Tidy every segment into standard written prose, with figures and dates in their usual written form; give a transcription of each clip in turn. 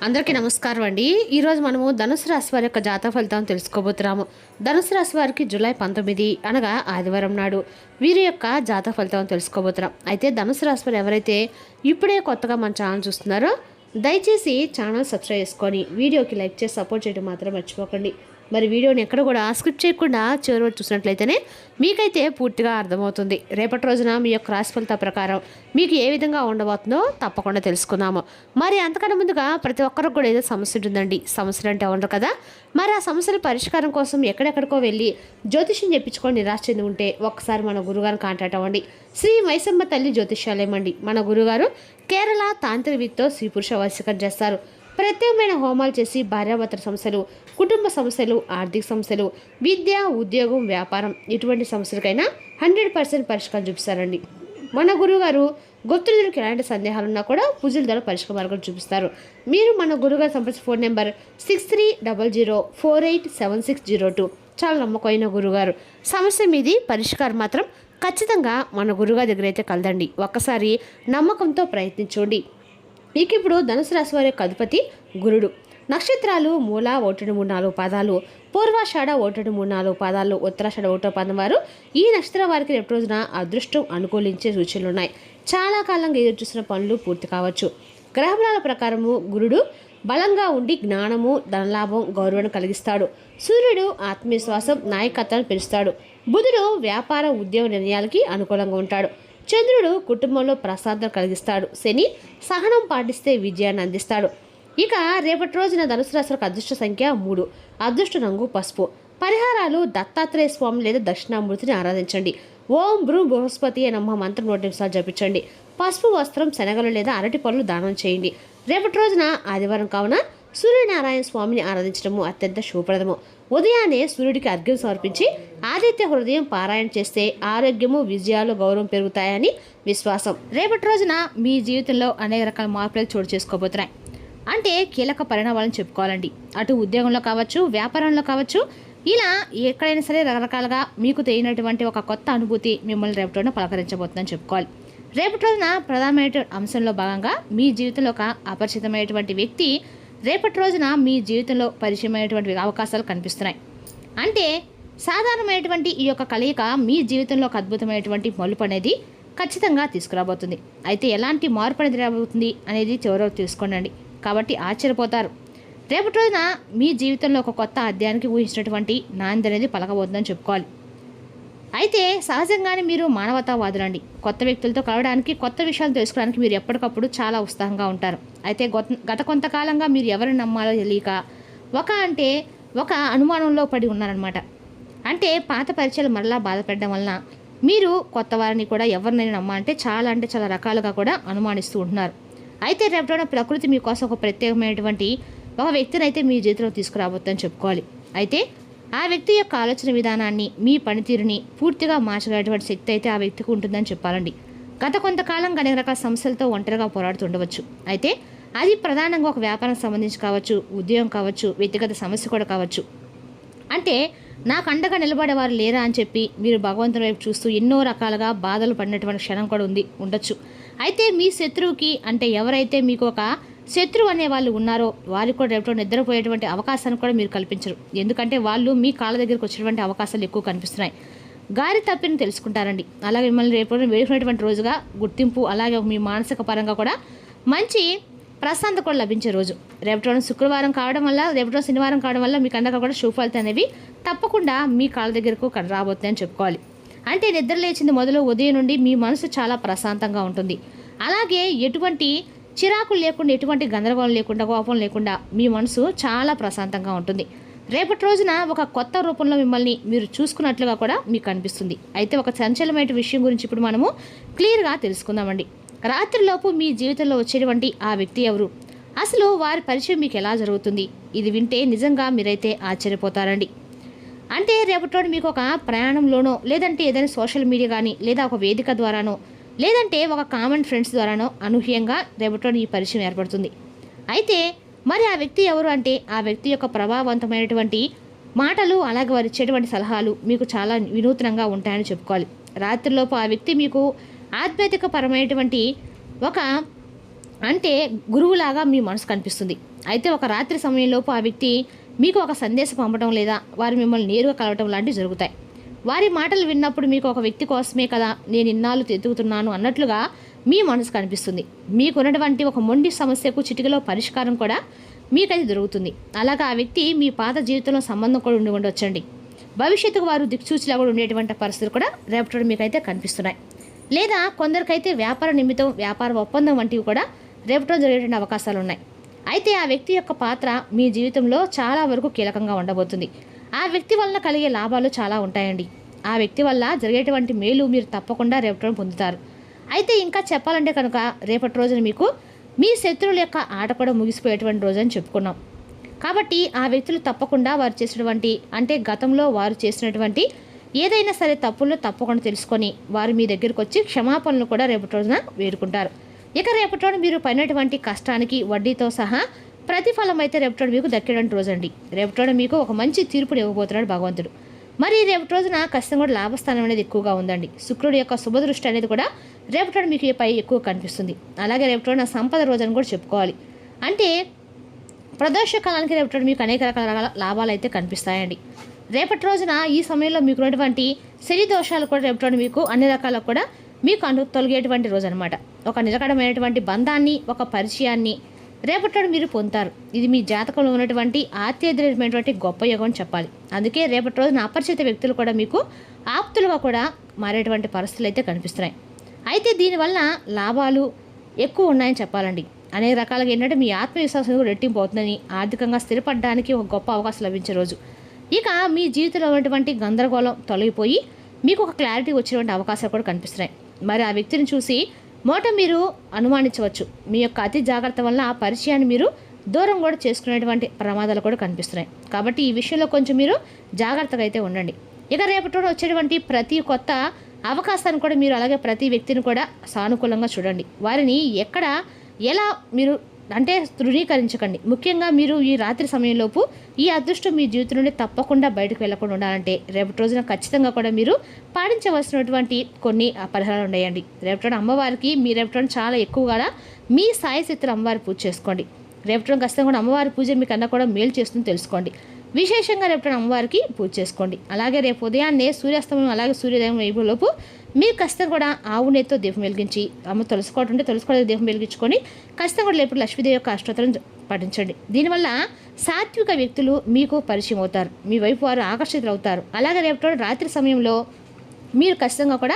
అందరికీ నమస్కారం అండి. ఈరోజు మనము ధనుసు రాశి వారి యొక్క జాతక ఫలితాలను తెలుసుకోబోతున్నాము. ధనుసు రాశి వారికి జూలై 19 అనగా ఆదివారం నాడు వీరి యొక్క జాతక ఫలితాలను తెలుసుకోబోతున్నాం. అయితే ధనుసు రాశి వారు ఎవరైతే ఇప్పుడే కొత్తగా మన ఛానల్ చూస్తున్నారో దయచేసి ఛానల్ సబ్స్క్రైబ్ చేసుకొని వీడియోకి లైక్ చేసి సపోర్ట్ చేయడం మాత్రం మర్చిపోకండి. మరి వీడియోని ఎక్కడ కూడా స్కిప్ చేయకుండా చివరి వరకు చూసినట్లయితేనే మీకైతే పూర్తిగా అర్థమవుతుంది. రేపటి రోజున మీ యొక్క రాశి ఫలితాల ప్రకారం మీకు ఏ విధంగా ఉండబోతుందో తప్పకుండా తెలుసుకుందాము. మరి అంతకన్నా ముందుగా ప్రతి ఒక్కరికి కూడా ఏదో సమస్య ఉంటుందండి. సమస్యలు అంటే ఉండరు కదా. మరి ఆ సమస్యల పరిష్కారం కోసం ఎక్కడెక్కడికో వెళ్ళి జ్యోతిష్యం చెప్పించుకొని నిరాశ చెంది ఉంటే ఒక్కసారి మన గురుగారిని కాంటాక్ట్ అవ్వండి. శ్రీ మైసమ్మ తల్లి జ్యోతిష్యాలయం అండి. మన గురుగారు కేరళ తాంత్రిక విద్యతో స్త్రీ పురుష వశీకరణ చేస్తారు. ప్రత్యేకమైన హోమాలు చేసి భార్యాభర్తల సమస్యలు, కుటుంబ సమస్యలు, ఆర్థిక సమస్యలు, విద్య, ఉద్యోగం, వ్యాపారం ఇటువంటి సమస్యలకైనా 100% పరిష్కారం చూపిస్తారండి. మన గురువుగారు గుప్తులకు ఎలాంటి సందేహాలున్నా కూడా పూజల ద్వారా పరిష్కార మార్గాలు చూపిస్తారు. మీరు మన గురుగారు సంప్రదించిన ఫోన్ నెంబర్ 6300487602. చాలా నమ్మకమైన గురుగారు. సమస్య మీది పరిష్కారం మాత్రం ఖచ్చితంగా మన గురుగారి దగ్గర అయితే కలదండి. ఒక్కసారి నమ్మకంతో ప్రయత్నించండి. మీకు ఇప్పుడు ధనుసు రాశి వారి యొక్క అధిపతి గురుడు. నక్షత్రాలు మూల 1-3-4 పాదాలు, పూర్వాషాఢ 1-3-4 పాదాలు, ఉత్తరాషాఢ 1వ పాదం వారు ఈ నక్షత్రం వారికి రేపు రోజున అదృష్టం అనుకూలించే సూచనలు ఉన్నాయి. చాలా కాలంగా ఎదురు చూసిన పనులు పూర్తి కావచ్చు. గ్రహబలాల ప్రకారము గురుడు బలంగా ఉండి జ్ఞానము, ధనలాభం, గౌరవాన్ని కలిగిస్తాడు. సూర్యుడు ఆత్మవిశ్వాసం, నాయకత్వాన్ని పెంచుతాడు. బుధుడు వ్యాపార, ఉద్యోగ నిర్ణయాలకి అనుకూలంగా ఉంటాడు. చంద్రుడు కుటుంబంలో ప్రశాంతత కలిగిస్తాడు. శని సహనం పాటిస్తే విజయాన్ని అందిస్తాడు. ఇక రేపటి రోజున ధనుసు రాశికి అదృష్ట సంఖ్య 3, అదృష్ట రంగు పసుపు. పరిహారాలు దత్తాత్రేయ స్వామి లేదా దక్షిణామూర్తిని ఆరాధించండి. ఓం బ్రూ బృహస్పతి నమః మంత్రం 100 నిమిషాలు జపించండి. పసుపు వస్త్రం, శనగలు లేదా అరటి పళ్ళు దానం చేయండి. రేపటి రోజున ఆదివారం కావున సూర్యనారాయణ స్వామిని ఆరాధించడము అత్యంత శుభప్రదము. ఉదయాన్నే సూర్యుడికి అర్ఘ్యం సమర్పించి ఆదిత్య హృదయం పారాయణ చేస్తే ఆరోగ్యము, విజయాలు, గౌరవం పెరుగుతాయని విశ్వాసం. రేపటి రోజున మీ జీవితంలో అనేక రకాల మార్పులు చోటు చేసుకోబోతున్నాయి. అంటే కీలక పరిణామాలను చెప్పుకోవాలండి. అటు ఉద్యోగంలో కావచ్చు, వ్యాపారంలో కావచ్చు, ఇలా ఎక్కడైనా సరే రకరకాలుగా మీకు తెలియనటువంటి ఒక కొత్త అనుభూతి మిమ్మల్ని రేపటి రోజున పలకరించబోతుందని చెప్పుకోవాలి. రేపటి రోజున ప్రధానమైన అంశంలో భాగంగా మీ జీవితంలో ఒక అపరిచితమైనటువంటి వ్యక్తి రేపటి రోజున మీ జీవితంలో పరిచయమైనటువంటి అవకాశాలు కనిపిస్తున్నాయి. అంటే సాధారణమైనటువంటి ఈ యొక్క కలయిక మీ జీవితంలో ఒక అద్భుతమైనటువంటి మలుపు అనేది ఖచ్చితంగా తీసుకురాబోతుంది. అయితే ఎలాంటి మార్పు అనేది రాబోతుంది అనేది చివరికి తెలుసుకోండి. కాబట్టి ఆశ్చర్యపోతారు. రేపటి రోజున మీ జీవితంలో ఒక కొత్త అధ్యాయానికి ఊహించినటువంటి నాంది అనేది పలకబోతుందని చెప్పుకోవాలి. అయితే సహజంగానే మీరు మానవతావాదులండి. కొత్త వ్యక్తులతో కలవడానికి, కొత్త విషయాలు తెలుసుకోవడానికి మీరు ఎప్పటికప్పుడు చాలా ఉత్సాహంగా ఉంటారు. అయితే గత కొంతకాలంగా మీరు ఎవరిని నమ్మాలో తెలియక ఒక అనుమానంలో పడి ఉన్నారనమాట. అంటే పాత పరిచయాలు మరలా బాధపడడం వలన మీరు కొత్త వారిని కూడా ఎవరినైనా నమ్మాలంటే చాలా రకాలుగా కూడా అనుమానిస్తూ ఉంటున్నారు. అయితే రేపటి ప్రకృతి మీకోసం ఒక ప్రత్యేకమైనటువంటి ఒక వ్యక్తిని అయితే మీ జీవితంలో తీసుకురాబోతుందని చెప్పుకోవాలి. అయితే ఆ వ్యక్తి యొక్క ఆలోచన విధానాన్ని, మీ పనితీరుని పూర్తిగా మార్చగలిగినటువంటి శక్తి అయితే ఆ వ్యక్తికి ఉంటుందని చెప్పాలండి. గత కొంతకాలంగా అనేక రకాల సమస్యలతో ఒంటరిగా పోరాడుతుండవచ్చు. అయితే అది ప్రధానంగా ఒక వ్యాపారం సంబంధించి కావచ్చు, ఉద్యోగం కావచ్చు, వ్యక్తిగత సమస్య కూడా కావచ్చు. అంటే నాకు అండగా నిలబడేవారు లేరా అని చెప్పి మీరు భగవంతుని వైపు చూస్తూ ఎన్నో రకాలుగా బాధలు పడినటువంటి క్షణం కూడా ఉండొచ్చు. అయితే మీ శత్రువుకి, అంటే ఎవరైతే మీకు ఒక శత్రువు అనే వాళ్ళు ఉన్నారో వారికి కూడా రేపు నిద్రపోయేటువంటి అవకాశాన్ని కూడా మీరు కల్పించరు. ఎందుకంటే వాళ్ళు మీ కాళ్ళ దగ్గరికి వచ్చినటువంటి అవకాశాలు ఎక్కువ కనిపిస్తున్నాయి. గారి తప్పిని తెలుసుకుంటారండి. అలాగే మిమ్మల్ని రేపు వేడుకునేటువంటి రోజుగా గుర్తింపు, అలాగే మీ మానసిక పరంగా కూడా మంచి ప్రశాంతత కూడా లభించే రోజు. రేపటి రోజు శుక్రవారం కావడం వల్ల, రేపటి రోజు శనివారం కావడం వల్ల మీకు అందరికీ కూడా శుభఫలితం అనేవి తప్పకుండా మీ కాళ్ళ దగ్గరకు రాబోతుందని చెప్పుకోవాలి. అంటే నిద్ర లేచింది మొదలు ఉదయం నుండి మీ మనసు చాలా ప్రశాంతంగా ఉంటుంది. అలాగే ఎటువంటి చిరాకులు లేకుండా, ఎటువంటి గందరగోళం లేకుండా, కోపం లేకుండా మీ మనసు చాలా ప్రశాంతంగా ఉంటుంది. రేపటి రోజున ఒక కొత్త రూపంలో మిమ్మల్ని మీరు చూసుకున్నట్లుగా కూడా మీకు అనిపిస్తుంది. అయితే ఒక సంచలనమైన విషయం గురించి ఇప్పుడు మనము క్లియర్గా తెలుసుకుందామండి. రాత్రిలోపు మీ జీవితంలో వచ్చేటువంటి ఆ వ్యక్తి ఎవరు, అసలు వారి పరిచయం మీకు ఎలా జరుగుతుంది, ఇది వింటే నిజంగా మీరైతే ఆశ్చర్యపోతారండి. అంటే రేపటి రోజు మీకు ఒక ప్రయాణంలోనో, లేదంటే ఏదైనా సోషల్ మీడియా కానీ, లేదా ఒక వేదిక ద్వారానో, లేదంటే ఒక కామన్ ఫ్రెండ్స్ ద్వారానో అనూహ్యంగా రేపటి రోజు ఈ పరిచయం ఏర్పడుతుంది. అయితే మరి ఆ వ్యక్తి ఎవరు అంటే ఆ వ్యక్తి యొక్క ప్రభావవంతమైనటువంటి మాటలు, అలాగే వారు ఇచ్చేటువంటి సలహాలు మీకు చాలా వినూత్నంగా ఉంటాయని చెప్పుకోవాలి. రాత్రిలోపు ఆ వ్యక్తి మీకు ఆధ్యాత్మిక పరమైనటువంటి ఒక అంటే గురువులాగా మీ మనసు కనిపిస్తుంది. అయితే ఒక రాత్రి సమయంలోపు ఆ వ్యక్తి మీకు ఒక సందేశం పంపడం లేదా వారు మిమ్మల్ని నేరుగా కలవటం లాంటివి జరుగుతాయి. వారి మాటలు విన్నప్పుడు మీకు ఒక వ్యక్తి కోసమే కదా నేను ఇన్నాళ్ళు ఎదుగుతున్నాను అన్నట్లుగా మీ మనసు కనిపిస్తుంది. మీకున్నటువంటి ఒక మొండి సమస్యకు చిటికలో పరిష్కారం కూడా మీకైతే దొరుకుతుంది. అలాగా ఆ వ్యక్తి మీ పాత జీవితంలో సంబంధం కూడా ఉండి ఉండొచ్చండి. భవిష్యత్తుకు వారు దిక్సూచిలా కూడా ఉండేటువంటి పరిస్థితులు కూడా రేపటి మీకైతే కనిపిస్తున్నాయి. లేదా కొందరికైతే వ్యాపార నిమిత్తం వ్యాపార ఒప్పందం వంటివి కూడా రేపటి జరిగేటువంటి అవకాశాలు ఉన్నాయి. అయితే ఆ వ్యక్తి యొక్క పాత్ర మీ జీవితంలో చాలా వరకు కీలకంగా ఉండబోతుంది. ఆ వ్యక్తి వలన కలిగే లాభాలు చాలా ఉంటాయండి. ఆ వ్యక్తి వల్ల జరిగేటువంటి మేలు మీరు తప్పకుండా రేపటి పొందుతారు. అయితే ఇంకా చెప్పాలంటే కనుక రేపటి రోజున మీకు మీ శత్రువుల యొక్క ఆట కూడా ముగిసిపోయేటువంటి రోజు అని చెప్పుకున్నాం. కాబట్టి ఆ వ్యక్తులు తప్పకుండా వారు చేసినటువంటి అంటే గతంలో వారు చేసినటువంటి ఏదైనా సరే తప్పుల్లో తప్పకుండా తెలుసుకొని వారు మీ దగ్గరికి వచ్చి క్షమాపణలు కూడా రేపటి రోజున వేడుకుంటారు. ఇక రేపటి రోజు మీరు పడినటువంటి కష్టానికి వడ్డీతో సహా ప్రతిఫలం అయితే రేపటి రోజు మీకు దక్కేటువంటి రోజు అండి. రేపటి రోజు మీకు ఒక మంచి తీర్పుని ఇవ్వబోతున్నాడు భగవంతుడు. మరి రేపటి రోజున ఖచ్చితంగా కూడా లాభస్థానం అనేది ఎక్కువగా ఉందండి. శుక్రుడి యొక్క శుభదృష్టి అనేది కూడా రేపటి రోజు మీకు పై ఎక్కువ కనిపిస్తుంది. అలాగే రేపటి రోజున సంపద రోజు అని కూడా చెప్పుకోవాలి. అంటే ప్రదోష కాలానికి రేపటి రోజు మీకు అనేక రకాల లాభాలు అయితే కనిపిస్తాయండి. రేపటి రోజున ఈ సమయంలో మీకు ఉన్నటువంటి శని దోషాలు కూడా రేపటి రోజు మీకు అన్ని రకాలకు కూడా మీకు తొలగేటువంటి రోజు అనమాట. ఒక నిలకడమైనటువంటి బంధాన్ని ఒక పరిచయాన్ని రేపటి రోజు మీరు పొందుతారు. ఇది మీ జాతకంలో ఉన్నటువంటి అత్యధికమైనటువంటి గొప్ప యోగం అని చెప్పాలి. అందుకే రేపటి రోజున అపరిచిత వ్యక్తులు కూడా మీకు ఆప్తులుగా కూడా మారేటువంటి పరిస్థితులు అయితే కనిపిస్తున్నాయి. అయితే దీనివల్ల లాభాలు ఎక్కువ ఉన్నాయని చెప్పాలండి. అనేక రకాలుగా ఏంటంటే మీ ఆత్మవిశ్వాసం రెట్టింపు అవుతుందని ఆర్థికంగా స్థిరపడడానికి ఒక గొప్ప అవకాశం లభించే రోజు. ఇక మీ జీవితంలో ఉన్నటువంటి గందరగోళం తొలగిపోయి మీకు ఒక క్లారిటీ వచ్చినటువంటి అవకాశాలు కూడా కనిపిస్తున్నాయి. మరి ఆ వ్యక్తిని చూసి మీరు అనుమానించవచ్చు. మీ యొక్క అతి జాగ్రత్త వల్ల ఆ పరిచయాన్ని మీరు దూరం కూడా చేసుకునేటువంటి ప్రమాదాలు కూడా కనిపిస్తున్నాయి. కాబట్టి ఈ విషయంలో కొంచెం మీరు జాగ్రత్తగా అయితే ఉండండి. ఇక రేపటి రోజు వచ్చేటువంటి ప్రతి కొత్త అవకాశాన్ని కూడా మీరు అలాగే ప్రతి వ్యక్తిని కూడా సానుకూలంగా చూడండి. వారిని ఎక్కడ ఎలా మీరు అంటే ధృవీకరించకండి. ముఖ్యంగా మీరు ఈ రాత్రి సమయంలోపు ఈ అదృష్టం మీ జీవితం నుండి తప్పకుండా బయటకు వెళ్లకుండా ఉండాలంటే రేపటి రోజున ఖచ్చితంగా కూడా మీరు పాటించవలసినటువంటి కొన్ని పరిహారాలు ఉన్నాయండి. రేపటి రోజున అమ్మవారికి మీ రేపటి రోజున చాలా ఎక్కువగా మీ సాయి శక్తులు అమ్మవారి పూజ చేసుకోండి. రేపటి రోజున ఖచ్చితంగా కూడా అమ్మవారి పూజ మీకన్నా కూడా మేలు చేస్తుందని తెలుసుకోండి. విశేషంగా రేపటి అమ్మవారికి పూజ చేసుకోండి. అలాగే రేపు ఉదయాన్నే సూర్యాస్తమయం అలాగే సూర్యోదయం వైపులోపు మీరు ఖచ్చితంగా కూడా ఆవు నెయ్యితో దీపం వెలిగించి అమ్మ తులసుకోవటం తులసుకోవడం దీపం వెలిగించుకొని ఖచ్చితంగా కూడా రేపు లక్ష్మీదేవి యొక్క అష్టోత్తరం పఠించండి. దీనివల్ల సాత్విక వ్యక్తులు మీకు పరిచయం అవుతారు. మీ వైపు వారు ఆకర్షితులు అవుతారు. అలాగే రేపు రాత్రి సమయంలో మీరు ఖచ్చితంగా కూడా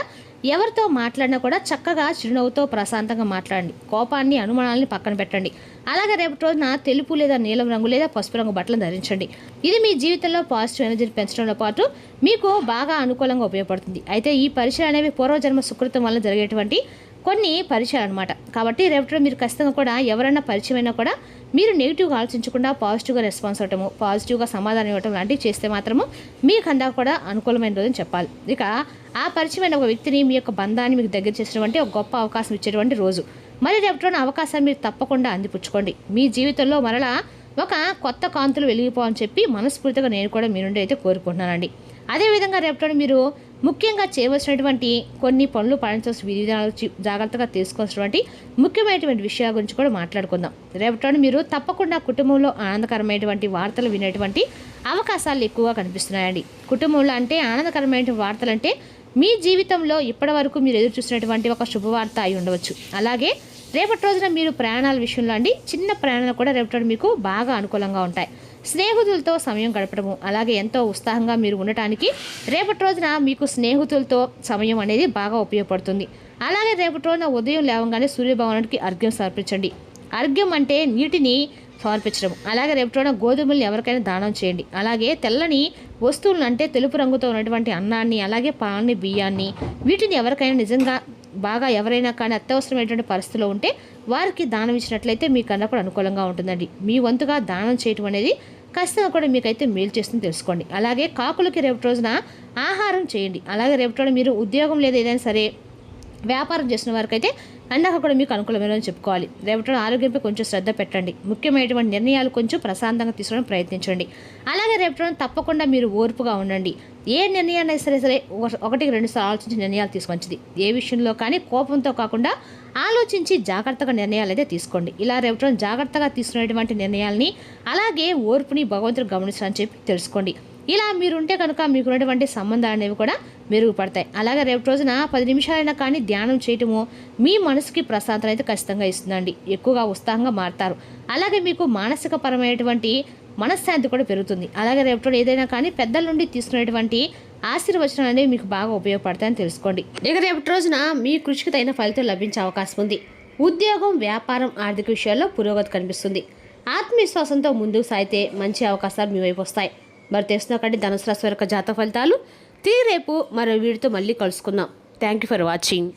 ఎవరితో మాట్లాడినా కూడా చక్కగా చిరునవ్వుతో ప్రశాంతంగా మాట్లాడండి. కోపాన్ని అనుమానాలని పక్కన పెట్టండి. అలాగే రేపటి రోజున తెలుపు లేదా నీలం రంగు లేదా పసుపు రంగు బట్టలను ధరించండి. ఇది మీ జీవితంలో పాజిటివ్ ఎనర్జీని పెంచడంతో పాటు మీకు బాగా అనుకూలంగా ఉపయోగపడుతుంది. అయితే ఈ పరిచయాలు అనేవి పూర్వజన్మ సుకృతం వల్ల జరిగేటువంటి కొన్ని పరిచయాలు అనమాట. కాబట్టి రేపటి మీరు ఖచ్చితంగా కూడా ఎవరైనా పరిచయం అయినా కూడా మీరు నెగిటివ్గా ఆలోచించకుండా పాజిటివ్గా రెస్పాన్స్ అవ్వటము, పాజిటివ్గా సమాధానం ఇవ్వటం లాంటివి చేస్తే మాత్రము మీకు అంతా కూడా అనుకూలమైన రోజుని చెప్పాలి. ఇక ఆ పరిచయమైన ఒక వ్యక్తిని మీ యొక్క బంధాన్ని మీకు దగ్గర చేసినటువంటి ఒక గొప్ప అవకాశం ఇచ్చేటువంటి రోజు. మరి రేపటి అవకాశాన్ని మీరు తప్పకుండా అందిపుచ్చుకోండి. మీ జీవితంలో మరలా ఒక కొత్త కాంతులు వెలిగిపోవని చెప్పి మనస్ఫూర్తిగా నేను కూడా మీ నుండి అయితే కోరుకుంటున్నానండి. అదేవిధంగా రేపటి మీరు ముఖ్యంగా చేయవలసినటువంటి కొన్ని పనులు పాటించాల్సిన విధి విధానాలు జాగ్రత్తగా తీసుకోవాల్సినటువంటి ముఖ్యమైనటువంటి విషయాల గురించి కూడా మాట్లాడుకుందాం. రేపటి మీరు తప్పకుండా కుటుంబంలో ఆనందకరమైనటువంటి వార్తలు వినేటువంటి అవకాశాలు ఎక్కువగా కనిపిస్తున్నాయండి. కుటుంబంలో అంటే ఆనందకరమైన వార్తలు అంటే మీ జీవితంలో ఇప్పటివరకు మీరు ఎదురు చూసినటువంటి ఒక శుభవార్త అయి ఉండవచ్చు. అలాగే రేపటి రోజున మీరు ప్రయాణాల విషయంలో అండి చిన్న ప్రయాణాలు కూడా రేపటి మీకు బాగా అనుకూలంగా ఉంటాయి. స్నేహితులతో సమయం గడపడము అలాగే ఎంతో ఉత్సాహంగా మీరు ఉండటానికి రేపటి రోజున మీకు స్నేహితులతో సమయం అనేది బాగా ఉపయోగపడుతుంది. అలాగే రేపటి రోజున ఉదయం లేవగానే సూర్యభగవానుడికి అర్ఘ్యం సమర్పించండి. అర్ఘ్యం అంటే నీటిని సమర్పించడం. అలాగే రేపటి రోజున గోధుమల్ని ఎవరికైనా దానం చేయండి. అలాగే తెల్లని వస్తువులను అంటే తెలుపు రంగుతో ఉన్నటువంటి అన్నాన్ని అలాగే పాలని బియ్యాన్ని వీటిని ఎవరికైనా నిజంగా బాగా ఎవరైనా కానీ అత్యవసరమైనటువంటి పరిస్థితిలో ఉంటే వారికి దానం ఇచ్చినట్లయితే మీకన్నా కూడా అనుకూలంగా ఉంటుందండి. మీ వంతుగా దానం చేయటం అనేది ఖచ్చితంగా కూడా మీకైతే మేలు చేస్తుంది తెలుసుకోండి. అలాగే కాకులకి రేపటి రోజున ఆహారం చేయండి. అలాగే రేపటి రోజున మీరు ఉద్యోగం లేదా ఏదైనా సరే వ్యాపారం చేసిన వారికైతే అందాక కూడా మీకు అనుకూలమైన చెప్పుకోవాలి. రేపటి రోజున ఆరోగ్యంపై కొంచెం శ్రద్ధ పెట్టండి. ముఖ్యమైనటువంటి నిర్ణయాలు కొంచెం ప్రశాంతంగా తీసుకోవడానికి ప్రయత్నించండి. అలాగే రేపటి రోజున తప్పకుండా మీరు ఓర్పుగా ఉండండి. ఏ నిర్ణయాన్ని సరే ఒకటికి 2 సార్లు ఆలోచించి నిర్ణయాలు తీసుకొచ్చింది. ఏ విషయంలో కానీ కోపంతో కాకుండా ఆలోచించి జాగ్రత్తగా నిర్ణయాలు అయితే తీసుకోండి. ఇలా రేపటి రోజున జాగ్రత్తగా తీసుకునేటువంటి నిర్ణయాల్ని అలాగే ఓర్పుని భగవంతుడు గమనించాలని చెప్పి తెలుసుకోండి. ఇలా మీరుంటే కనుక మీకున్నటువంటి సంబంధాలు అనేవి కూడా మెరుగుపడతాయి. అలాగే రేపు రోజున 10 నిమిషాలైనా కానీ ధ్యానం చేయటము మీ మనసుకి ప్రశాంతత అయితే ఖచ్చితంగా ఇస్తుందండి. ఎక్కువగా ఉత్సాహంగా మారుతారు. అలాగే మీకు మానసిక పరమైనటువంటి మనశ్శాంతి కూడా పెరుగుతుంది. అలాగే రేపు ఏదైనా కానీ పెద్దల నుండి తీసుకునేటువంటి ఆశీర్వచనాలు అనేవి మీకు బాగా ఉపయోగపడతాయని తెలుసుకోండి. ఇక రేపటి రోజున మీ కృషికి తగిన ఫలితం లభించే అవకాశం ఉంది. ఉద్యోగం, వ్యాపారం, ఆర్థిక విషయాల్లో పురోగతి కనిపిస్తుంది. ఆత్మవిశ్వాసంతో ముందుకు సాగితే మంచి అవకాశాలు మీ వైపు వస్తాయి. మరి తెలుసుకున్నాకండి ధనుసు రాశి వారి జాతక ఫలితాలు. తిరిగి రేపు మరో వీడితో మళ్ళీ కలుసుకుందాం. Thank you for watching.